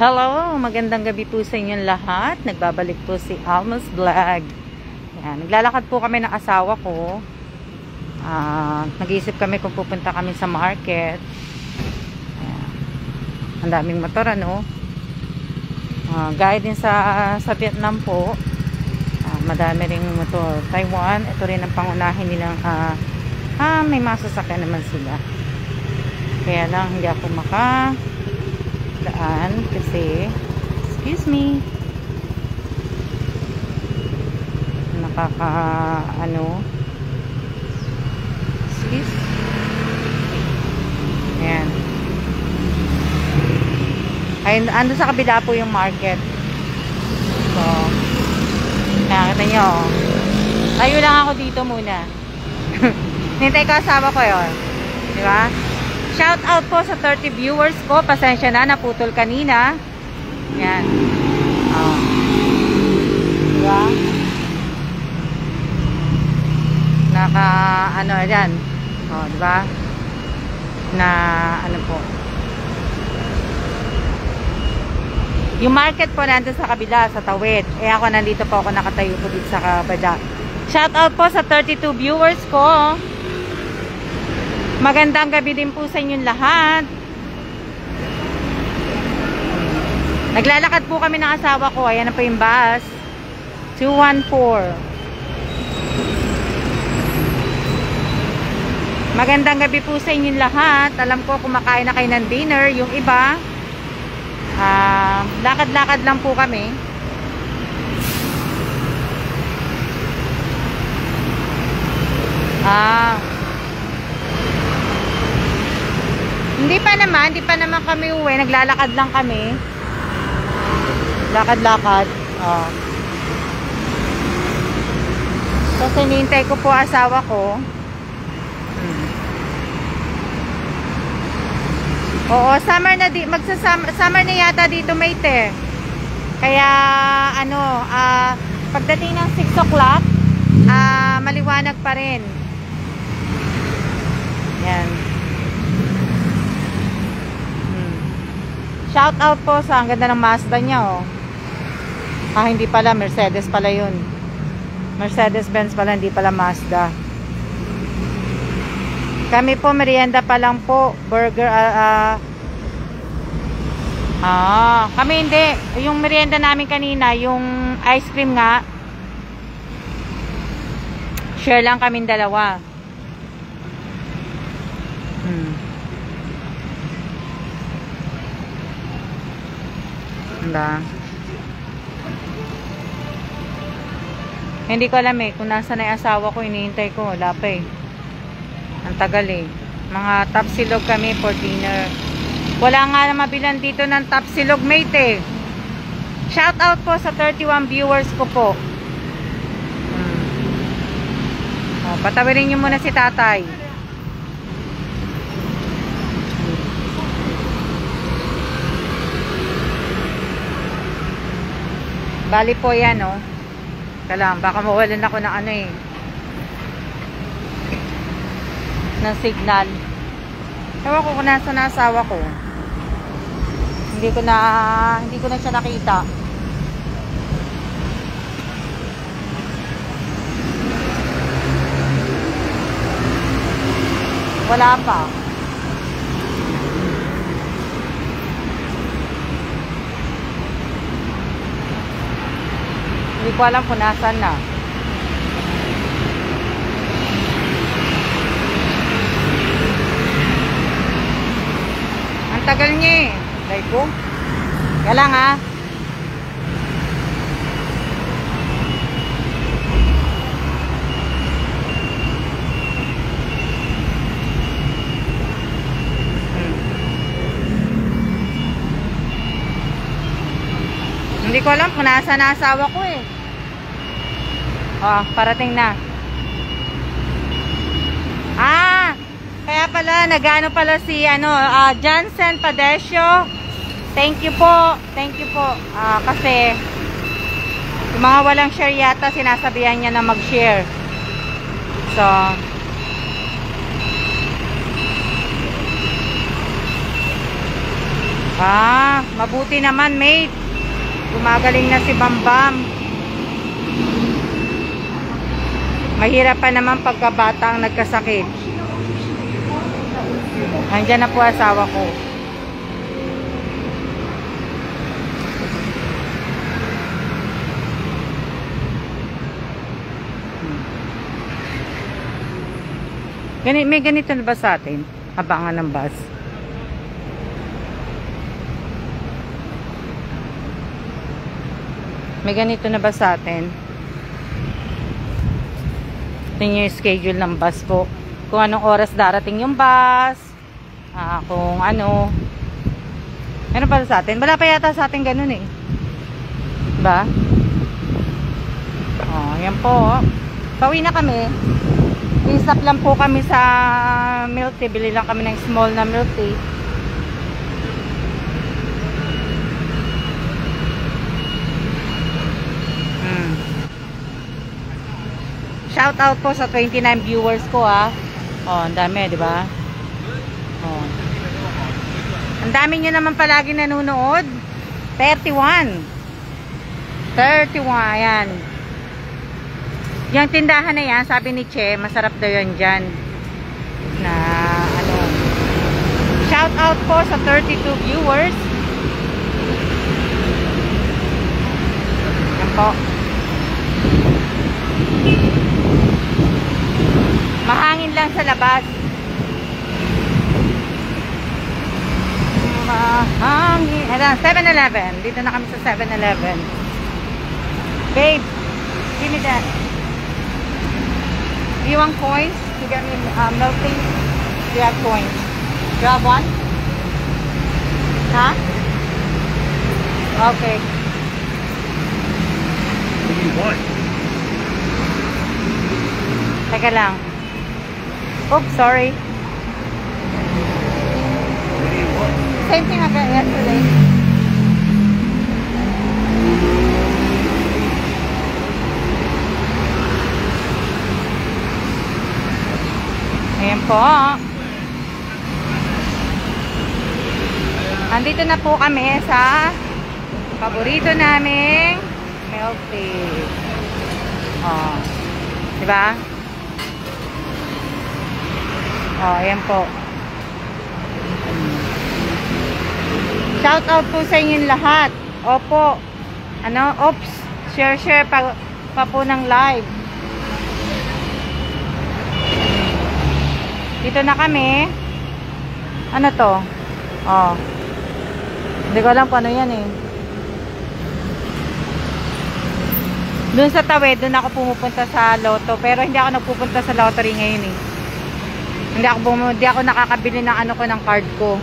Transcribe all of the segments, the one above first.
Hello, magandang gabi po sa inyong lahat. Nagbabalik po si Alma's Vlog. Yan, naglalakad po kami ng asawa ko. Nag-iisip kami kung pupunta kami sa market. Ayan. Ang daming motor, ano? Gaya din sa Vietnam po. Madami ring motor. Taiwan, ito rin ang pangunahin nilang may masasakyan naman sila. Kaya lang hindi ako daan kasi excuse me, excuse, ayan, ay ando sa kabila po yung market. So nakita nyo, tayo lang ako dito muna. Nintay ko asawa ko yun, diba? Shout out po sa 30 viewers ko. Pasensya na, naputol kanina. Yan. Diba? Yan. Diba? Po. Yung market po nandun sa kabila, sa Tawid. Ako nandito po ako, nakatayo po dito sa kabila. Shout out po sa 32 viewers ko. Magandang gabi din po sa inyong lahat. Naglalakad po kami ng asawa ko. Ayan na po yung bus. 214. Magandang gabi po sa inyong lahat. Alam ko kumakain na kayo ng dinner. Yung iba, lakad-lakad lang po kami. Hindi pa naman kami uwi. Naglalakad lang kami. Lakad-lakad. Kasi hinihintay ko po asawa ko. Oo, summer na summer na yata dito, mate. Kaya pagdating ng 6 o'clock, maliwanag pa rin. Yan. Shout out po sa ang ganda ng Mazda niya, hindi pala Mercedes pala yun. Mercedes Benz pala, hindi pala Mazda. Kami po merienda pa lang po, burger. Kami hindi. Yung merienda namin kanina, yung ice cream nga, share lang kaming dalawa. Hindi ko alam kung nasa na yung asawa ko. Hinihintay ko, wala pa ang tagal mga tapsilog kami for dinner. Wala nga na mabilan dito ng tapsilog, mate. Shout out po sa 31 viewers ko po. Patawirin nyo muna si tatay. Bali po yan, Kalang, baka mawalan ako ng ng signal. Ewan ko kung nasa asawa ko. Hindi ko na siya nakita. Wala pa. Hindi ko alam kung nasan na. Ang tagal niya Like ko. Kaya lang Hindi ko alam kung nasa na asawa ko parating na. Kaya pala nagano pala si Johnson Padesio. Thank you po. Kasi yung mga walang share yata sinasabihan niya na mag-share. So Mabuti naman, mate. Gumagaling na si Bambam. Mahirap pa naman pagkabata ang nagkasakit. Nandiyan na po asawa ko. May ganito na ba sa atin? Abangan ng bus. May ganito na ba sa atin? Ito yung schedule ng bus po. Kung anong oras darating yung bus. Kung ano. Meron pa sa atin? Wala pa yata sa atin ganun eh. Diba? Yan po. Pauwi na kami. I-stop lang po kami sa milk tea. Bili lang kami ng small na milk tea. Shout out po sa 29 viewers ko ang dami, di ba? Ang dami nyo naman palagi nanonood. 31, ayan. Yung tindahan na yan, sabi ni Che, masarap daw yun dyan. Na, shout out po sa 32 viewers. Yan po. Mahangin lang sa labas. Mahangin. Ayan, 7-Eleven. Dito na kami sa 7-Eleven. Babe, give me that. Do you want coins to get me milk tea? Do you have coins? Do you have one? Huh? Okay. What do you want? Teka lang. Oops, sorry. What do you want? Same thing I got yesterday. Ayan po. Andito na po kami sa paborito naming milk tea. Diba? Ayan po. Shout out po sa inyong lahat. Opo. Oops. Share pa po ng live. Dito na kami. Ano to? Hindi ko alam kung ano yan eh. Doon sa Tawid, doon ako pumupunta sa Lotto. Pero hindi ako nagpupunta sa lottery ngayon eh. Hindi ako nakakabili ng ano ko, ng card ko.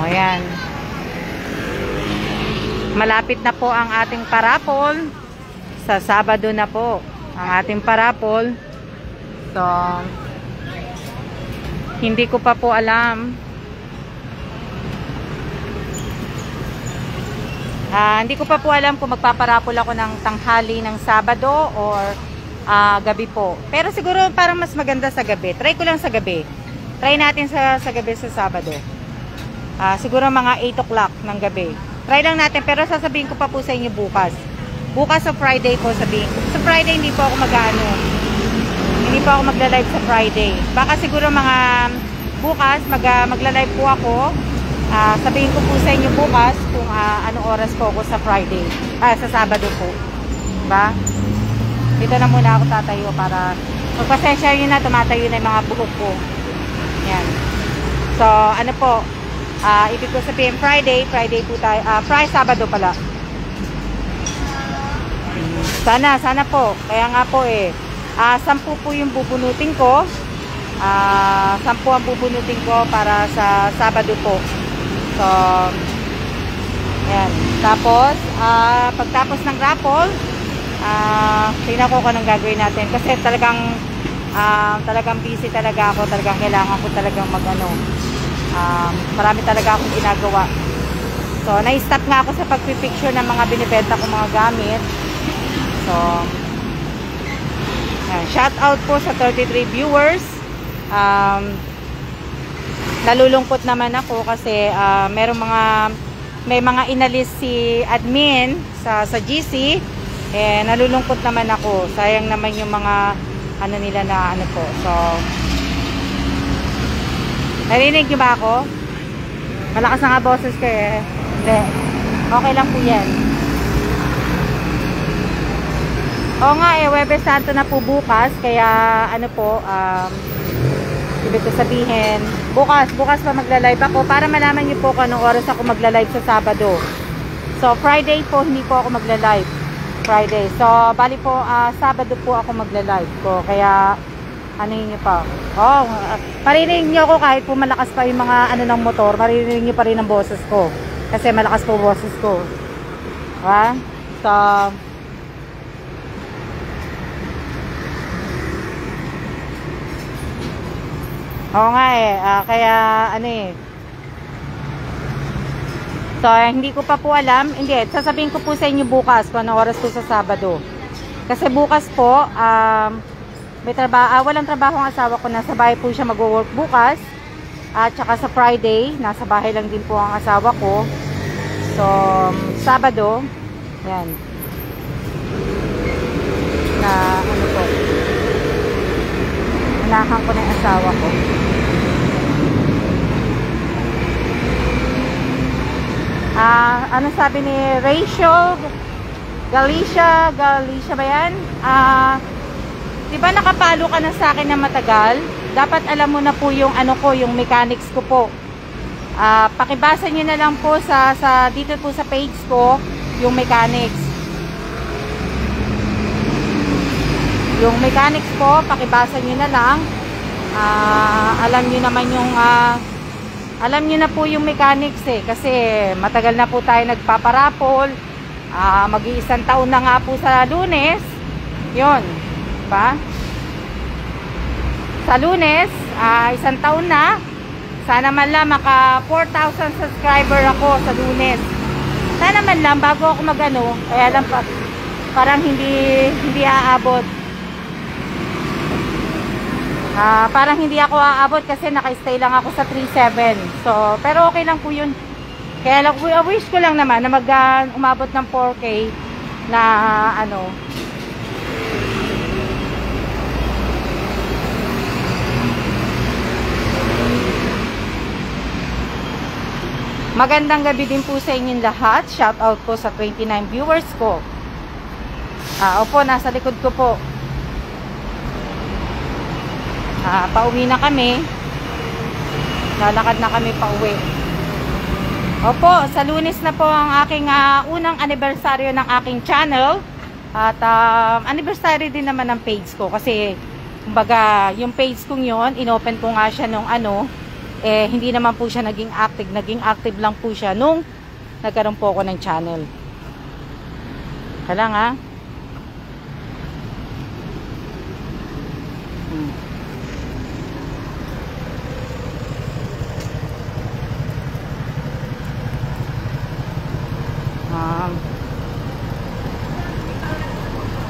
Ayan. Malapit na po ang ating parapol. Sa Sabado na po ang ating parapol. So, hindi ko pa po alam. Hindi ko pa po alam kung magpaparapol ako ng tanghali ng Sabado or gabi po. Pero siguro parang mas maganda sa gabi. Try ko lang sa gabi. Try natin sa gabi sa Sabado. Siguro mga 8 o'clock ng gabi. Try lang natin, pero sasabihin ko pa po sa inyo bukas. Bukas sa Friday po sabihin ko. Sa Friday hindi po ako hindi po ako magla-live sa Friday. Baka siguro mga bukas magla-live po ako. Sabihin ko po sa inyo bukas kung anong oras po ako sa Friday. Sa Sabado po. Diba? Dito na muna ako tatayo para magpasensya nyo na, tumatayo na yung mga buhok ko. Yan. So, ano po, ibig ko sabihin Friday po tayo, Sabado pala. Sana po. Kaya nga po 10 po yung bubunutin ko. 10 ang bubunutin ko para sa Sabado po. So, yan. Tapos, pagtapos ng raffle, tingnan ko kung anong gagawin natin. Kasi talagang busy talaga ako. Talagang kailangan ko talagang marami talaga akong ginagawa. So, na-stop nga ako sa pagpipicture ng mga binibenta kong mga gamit. So, shout out po sa 33 viewers. nalulungkot naman ako kasi may mga inalis si admin sa GC. Nalulungkot naman ako. Sayang naman yung mga ano nila na ano po. So, narinig niyo ba ako? Malakas na nga boses ko eh. Hindi. Okay lang po yan. Oo nga eh, Huwebes Santo na po bukas. Kaya ano po, ibig ko sabihin, bukas pa magla-live ako para malaman niyo po kung anong oras ako magla-live sa Sabado. So, Friday po, hindi po ako magla-live. Friday. So, bali po, Sabado po ako magla-live ko. Kaya, ano yun niyo pa? Oh, maririnig niyo ako kahit po malakas pa yung mga ano ng motor, maririnig niyo pa rin ang boses ko. Kasi malakas po boses ko. Ha? So, oo nga eh, kaya ano eh. So, hindi ko pa po alam. Hindi, sasabihin ko po sa inyo bukas kung anong oras po sa Sabado. Kasi bukas po, may walang trabaho ang asawa ko. Nasa bahay po siya mag-work bukas. At saka sa Friday, nasa bahay lang din po ang asawa ko. So, Sabado, yan. Na, ano po, unahan ko na yung asawa ko. Ano sabi ni Rachel Galicia ba yan? Diba nakapalo ka na sa akin na matagal? Dapat alam mo na po yung ano ko, yung mechanics ko po. Pakibasa nyo na lang po sa dito po sa page ko yung mechanics. Yung mechanics po, pakibasa nyo na lang. Alam nyo naman yung alam nyo na po yung mechanics eh, kasi matagal na po tayo nagpaparapol. Mag-iisang taon na nga po sa Lunes. Yun, ba? Sa Lunes, isang taon na. Sana man lang maka 4,000 subscriber ako sa Lunes. Sana man lang bago ako magano, kaya lang parang hindi aabot. Parang hindi ako aabot kasi naka-stay lang ako sa 3.7. So, pero okay lang po yun. Kaya lang, wish ko lang naman na umabot ng 4K na ano. Magandang gabi din po sa inyong lahat. Shout out po sa 29 viewers ko. Opo, nasa likod ko po. Pauwi na kami. Lalakad na kami pauwi. Opo, sa Lunes na po ang aking unang anibersaryo ng aking channel. At anniversary din naman ng page ko. Kasi, kumbaga, yung page kong yun, inopen ko nga siya nung hindi naman po siya naging active. Naging active lang po siya nung nagkaroon po ako ng channel. Kala nga.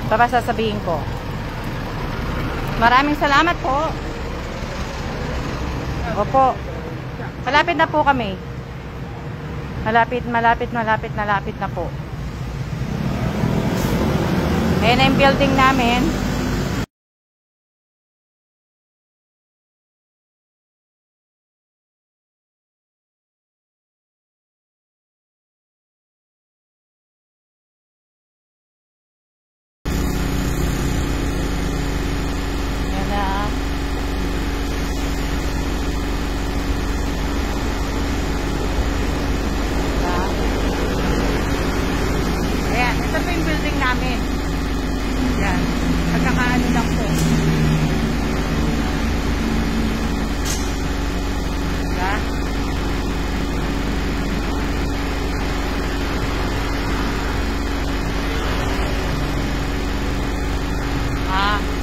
Baba sasabihin ko. Maraming salamat po. Opo. Malapit na po kami. Malapit na po. Ayan na yung building namin. Namin. Yan. Pagkakaano lang po. Diba?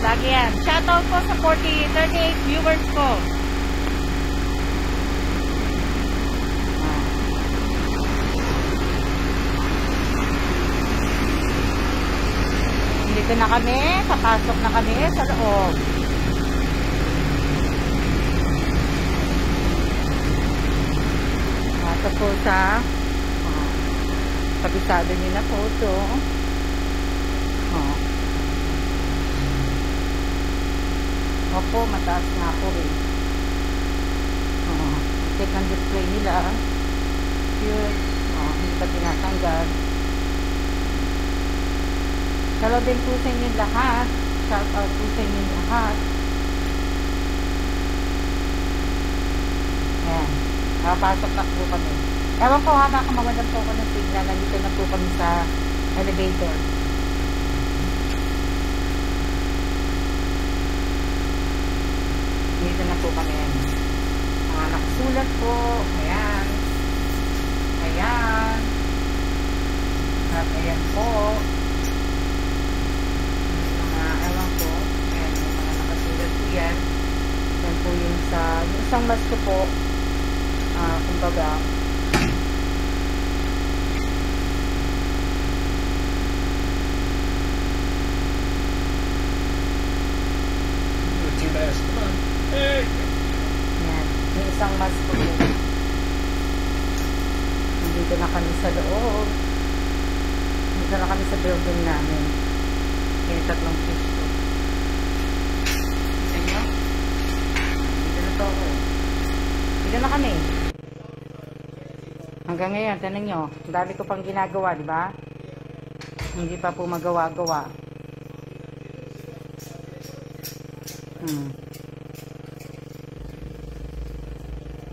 Lagi yan. Shoutout po sa 38 viewers ko. Dito na kami, papasok na kami sa loob. Ito po sa kabisado nyo na po ito. Opo, mataas nga po eh. Check ang display nila. Cute. Hindi pa tinatanggal. Hello din po sa inyo lahat. Shout out po sa inyo lahat. Ayan. Nakapasok na po kami. Ewan ko ha, baka mawalan po ako ng signal. Nandito na po kami sa elevator. Dito na po kami. Nakasulat po. Ayan. Ayan. At ayan po. Ewan ko. Ayan, yung mga nakasulat po yan. Yan po yung sa yung isang mask ko po. Kumbaga Too fast. Come on. Hey! yan. Yung isang mask ko po. Nandito na kami sa loob. Nandito na kami sa building namin. Yung tatlong fish ko. Kita nyo? Dito na to ako. Dito na kami. Hanggang ngayon, tanong nyo, dami ko pang ginagawa, di ba? Hindi pa po magawa-gawa.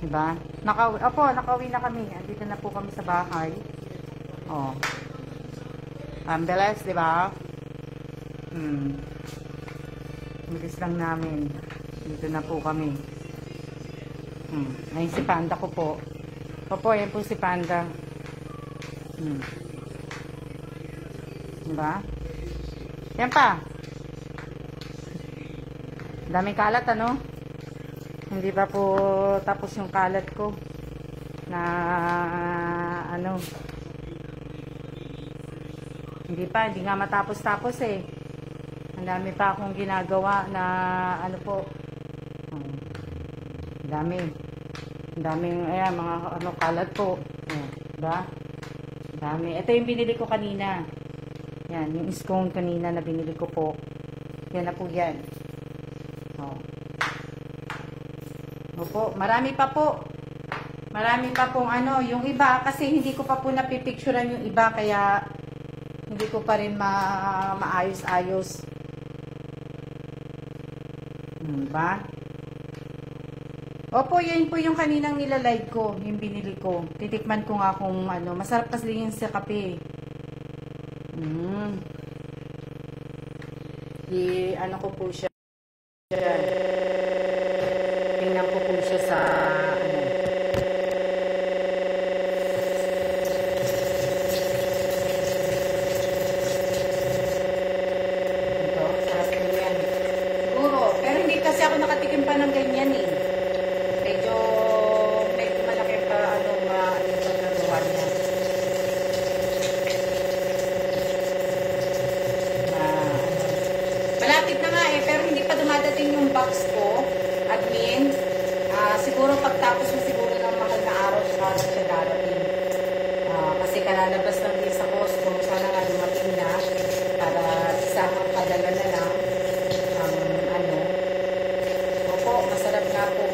Diba? Nakauwi na kami. Andito na po kami sa bahay. Ang bilis, diba? Bilis lang namin. Dito na po kami. Ayun si Panda ko po. Opo, yan po si Panda. Diba? Yan pa. Daming kalat, ano? Hindi pa po tapos yung kalat ko. Na, ano. Hindi nga matapos-tapos eh. Ang dami pa akong ginagawa na, ano po. Ang daming, ayan, mga ano, kalat po. Diba? Dami. Ito yung binili ko kanina. Yan, yung scone kanina na binili ko po. Yan na po yan. Opo, marami pa po. Marami pa pong ano, yung iba, kasi hindi ko pa po napipicturean yung iba, kaya hindi ko pa rin maayos-ayos. Diba? Opo, yan po yung kaninang nilalive ko, yung binili ko. Titikman ko nga kung ano, masarap kasi yung sa kape. Ano ko po siya. Tingnan ko po siya sa ano. Ito, sarap po yan. Siguro, pero hindi kasi ako nakatikim pa ng ganyan eh. Medyo malaki pa ano nagawa niya. Malapit na nga eh, pero hindi pa dumadating yung box ko, admin. Siguro pagtapos mo siguro ng mahal na araw siya darating. Kasi kalalabas lang din sa Costco, sana nga dumating na para isang padala na lang ang ano. Opo, masarap nga po.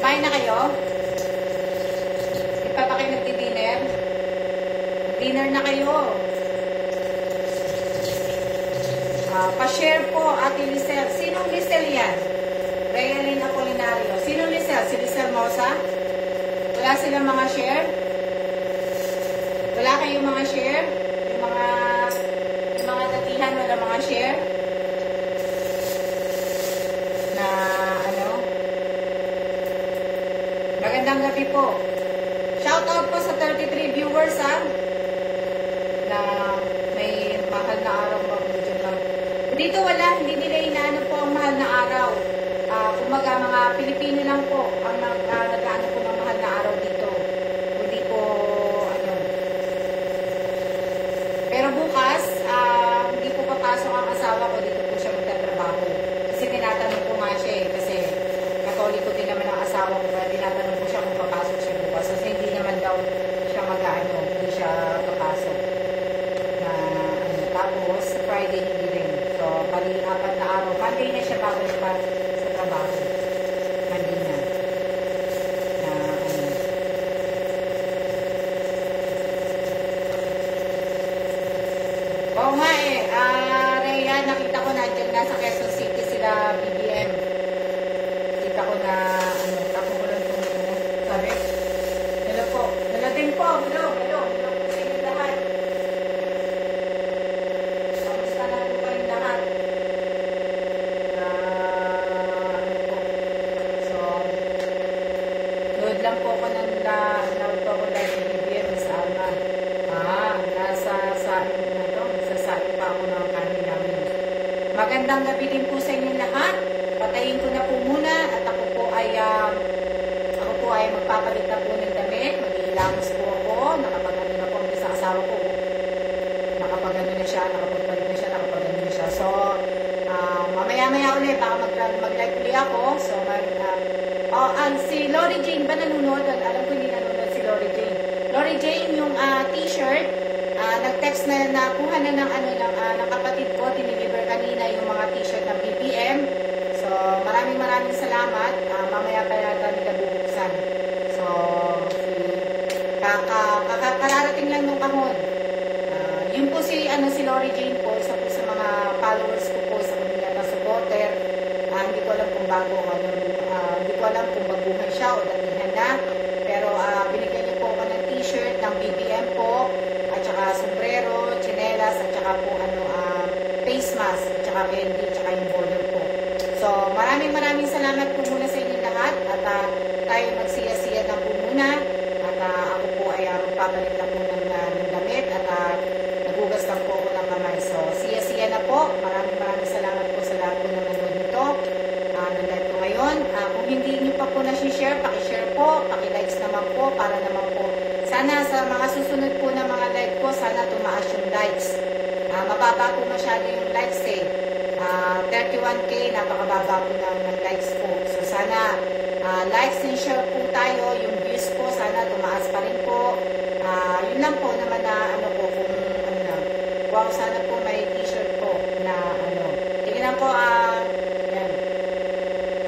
Kain na kayo? Di pa ba kayo nagdi-dinner? Dinner na kayo. Pa-share po, Ate Lisel. Sinong Lisel yan? Raylene Apolinario. Sinong Lisel? Si Lisel Mosa? Wala silang mga share? Wala kayong mga share? Yung mga datihan wala mga share? Na ano? Magandang gabi po. Shout out po sa 33 viewers na may mahal na araw dito wala, hindi nila inaano po ang mahal na araw. Kumaga mga Pilipino lang po ang nag-ano po ng mahal na araw dito. Hindi po ano. Pero bukas, hindi po papasok ang asawa ko, dito po siya magtatrabaho. Kasi tinatanong ko nga siya kasi Katoliko din naman ang asawa ko, kaya tinatanong ko siya kung papasok siya bukas. Kasi hindi naman daw siya mag-ano, hindi siya papasok. Na, ano, tapos, Friday hindi rin. So, bali 4 na araw. Monday na siya babalik pa sa trabaho. Monday na. Na, ano. Oo nga eh. Rhea, nakita ko nandiyan nga sa Quezon City sila BBM. Kita ko na, ano, kapukulan ko na. Sabi, hello po. Hello din po. Hello. Hello po sa inyo lahat. Kamusta na po kayong lahat? Ano po. So, load lang po ako ng load po ako dahil sa BBM sa Alma. Nagsasabi pa ako ng kanin namin. Magandang gabi din po sa inyo lahat. Patayin ko na po muna at ako po ay magpapalit na po ng damit. Mag-iilamos po ako. Nakapag-ano na po sa asawa ko. Nakapag-ano na siya, nakapagpalit na siya, nakapag-ano na siya. So, mamaya-maya ulit, baka mag-live ulit ako. So, si Lori Jane ba nanonood? Alam ko hindi nanonood si Lori Jane. Lori Jane, yung t-shirt, nag-text na nakuha na ng kapatid ko, diniliver kanina yung mga t-shirt ng BBM. So, maraming salamat. Mamaya pa yata nila bubuksan. So, kararating lang nung kahon. Yun po si Lori Jane po, isa po sa mga followers ko po sa kanila na supporter. Hindi ko alam kung hindi ko alam kung baguhan siya o datihan na. Pero binigyan niyo po ako ng t-shirt ng BBM po. At saka sombrero, tsinelas, at saka po face mask, at saka candy, at saka yung border po. So, maraming salamat po muna sa inyo lahat. At tayo magsiya-siya na po muna. At ako po ay magpapalit na po ng damit. At nagugas lang po ako ng kamay. So, siya-siya na po. Maraming salamat po sa lahat po ng nanood nito. Nandahit po ngayon. Kung hindi niyo pa po na-share, pakishare po. Pakilikes naman po para naman po. Sana sa mga susunod po na mga live ko, sana tumaas yung likes. Mababa po masyado yung likes eh. 31K, napakababa po ng likes po. So sana likes and share po tayo. Yung views po, sana tumaas pa rin po. Yun lang po naman na kung wow, sana po may t-shirt po na tingnan po, yan.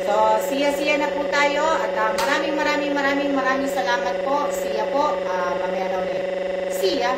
So, siya na po tayo at maraming salamat po. Siya po, mamaya na ulit. Siya.